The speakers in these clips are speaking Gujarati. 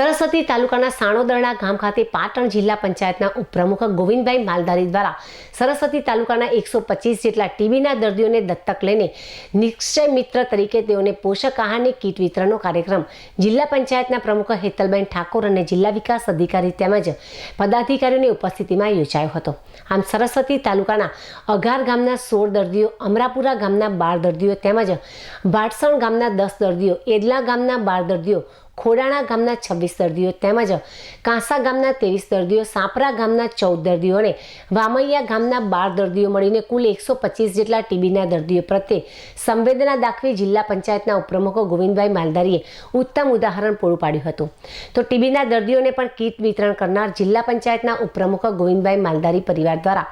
સરસ્વતી તાલુકાના સાણોદરણા ગામ ખાતે પાટણ જિલ્લા પંચાયતના ઉપપ્રમુખ ગોવિંદભાઈ માલધારી દ્વારા સરસ્વતી તાલુકાના 125 જેટલા ટીબીના દર્દીઓને દત્તક લઈને નિક્ષય મિત્ર તરીકે તેઓને પોષક આહારની કીટ વિતરણનો કાર્યક્રમ જિલ્લા પંચાયતના પ્રમુખ હેતલબેન ઠાકોર અને જિલ્લા વિકાસ અધિકારી તેમજ પદાધિકારીઓની ઉપસ્થિતિમાં યોજાયો હતો। આમ સરસ્વતી તાલુકાના અઘાર ગામના 16 દર્દીઓ, અમરાપુરા ગામના 12 દર્દીઓ તેમજ ભાટસણ ગામના 10 દર્દીઓ, એદલા ગામના 12 દર્દીઓ, ખોડાણા ગામના 26 દર્દીઓ તેમજ કાંસા ગામના 23 દર્દીઓ, સાપરા ગામના 14 દર્દીઓ અને વામૈયા ગામના 12 દર્દીઓ મળીને કુલ 125 જેટલા ટીબીના દર્દીઓ પ્રત્યે સંવેદના દાખવી જિલ્લા પંચાયતના ઉપપ્રમુખ ગોવિંદભાઈ માલધારીએ ઉત્તમ ઉદાહરણ પૂરું પાડ્યું હતું। તો ટીબીના દર્દીઓને પણ કીટ વિતરણ કરનાર જિલ્લા પંચાયતના ઉપપ્રમુખ ગોવિંદભાઈ માલધારી પરિવાર દ્વારા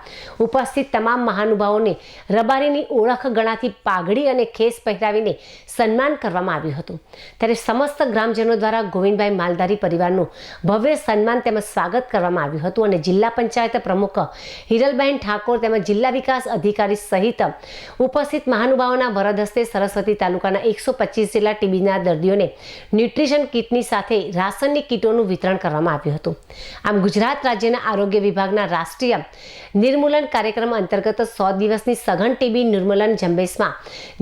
ઉપસ્થિત તમામ મહાનુભાવોને રબારીની ઓળખ ગણાતી પાઘડી અને ખેસ પહેરાવીને સન્માન કરવામાં આવ્યું હતું। ત્યારે સમસ્ત ગ્રામજનો દ્વારા ગોવિંદભાઈ માલધારી પરિવારનું ભવ્ય સન્માન તેમજ સ્વાગત કરવામાં આવ્યું હતું અને જિલ્લા પંચાયત પ્રમુખ હિરલબેન ઠાકોર તેમજ જિલ્લા વિકાસ અધિકારી સહિત ઉપસ્થિત મહાનુભાવોના વરદ હસ્તે સરસ્વતી તાલુકાના 125 જેટલા ટીબીના દર્દીઓને ન્યુટ્રિશન કીટની સાથે રાશનની કીટોનું વિતરણ કરવામાં આવ્યું હતું। આમ ગુજરાત રાજ્યના આરોગ્ય વિભાગના રાષ્ટ્રીય નિર્મૂલન કાર્યક્રમ અંતર્ગત 100 દિવસની સઘન ટીબી નિર્મૂલન ઝુંબેશમાં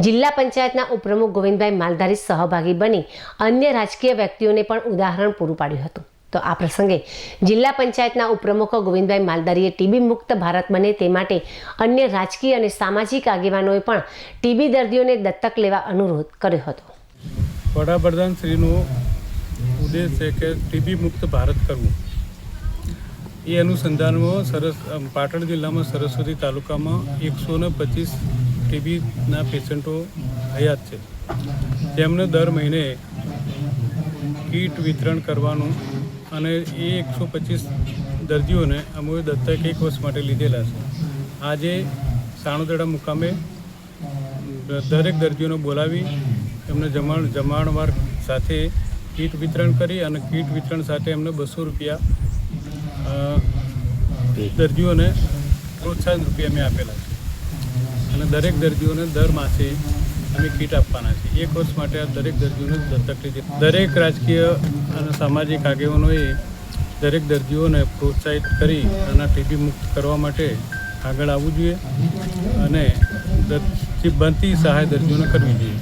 જિલ્લા પંચાયતના ઉપપ્રમુખ ગોવિંદભાઈ માલધારી સહભાગી બની અન્ય રાજકીય વ્યક્તિઓને પણ ઉદાહરણ પૂરું પાડ્યું હતું। તો આ પ્રસંગે જિલ્લા પંચાયતના ઉપપ્રમુખ ગોવિંદભાઈ માલધારીએ ટીબી મુક્ત ભારત બને તે માટે અન્ય રાજકીય અને સામાજિક આગેવાનોએ પણ ટીબી દર્દીઓને દત્તક લેવા અનુરોધ કર્યો હતો। વડાપ્રધાન શ્રીનો ઉદ્દેશ છે કે ટીબી મુક્ત ભારત કરવું। એ અનુસંધાનમાં પાટણ જિલ્લામાં સરસ્વતી તાલુકામાં 125 ટીબીના પેશન્ટો હયાત છે। તેમને દર મહિને કીટ વિતરણ કરવાનું અને એ 125 દર્દીઓને અમે દત્તક 1 વર્ષ માટે લીધેલા છે। આજે સાણોદરણા મુકામે દરેક દર્દીઓને બોલાવી એમને જમાણવાર સાથે કીટ વિતરણ કરી અને કીટ વિતરણ સાથે એમને 200 રૂપિયા દર્દીઓને પ્રોત્સાહન રૂપિયા અમે આપેલા છે અને દરેક દર્દીઓને દર માસે અમે કીટ આપવાના છે। 1 વર્ષ માટે આ દરેક દર્દીઓને દત્તક લીધી। દરેક રાજકીય અને સામાજિક આગેવાનોએ દરેક દર્દીઓને પ્રોત્સાહિત કરી અને ટીબી મુક્ત કરવા માટે આગળ આવવું જોઈએ અને બનતી સહાય દર્દીઓને કરવી જોઈએ।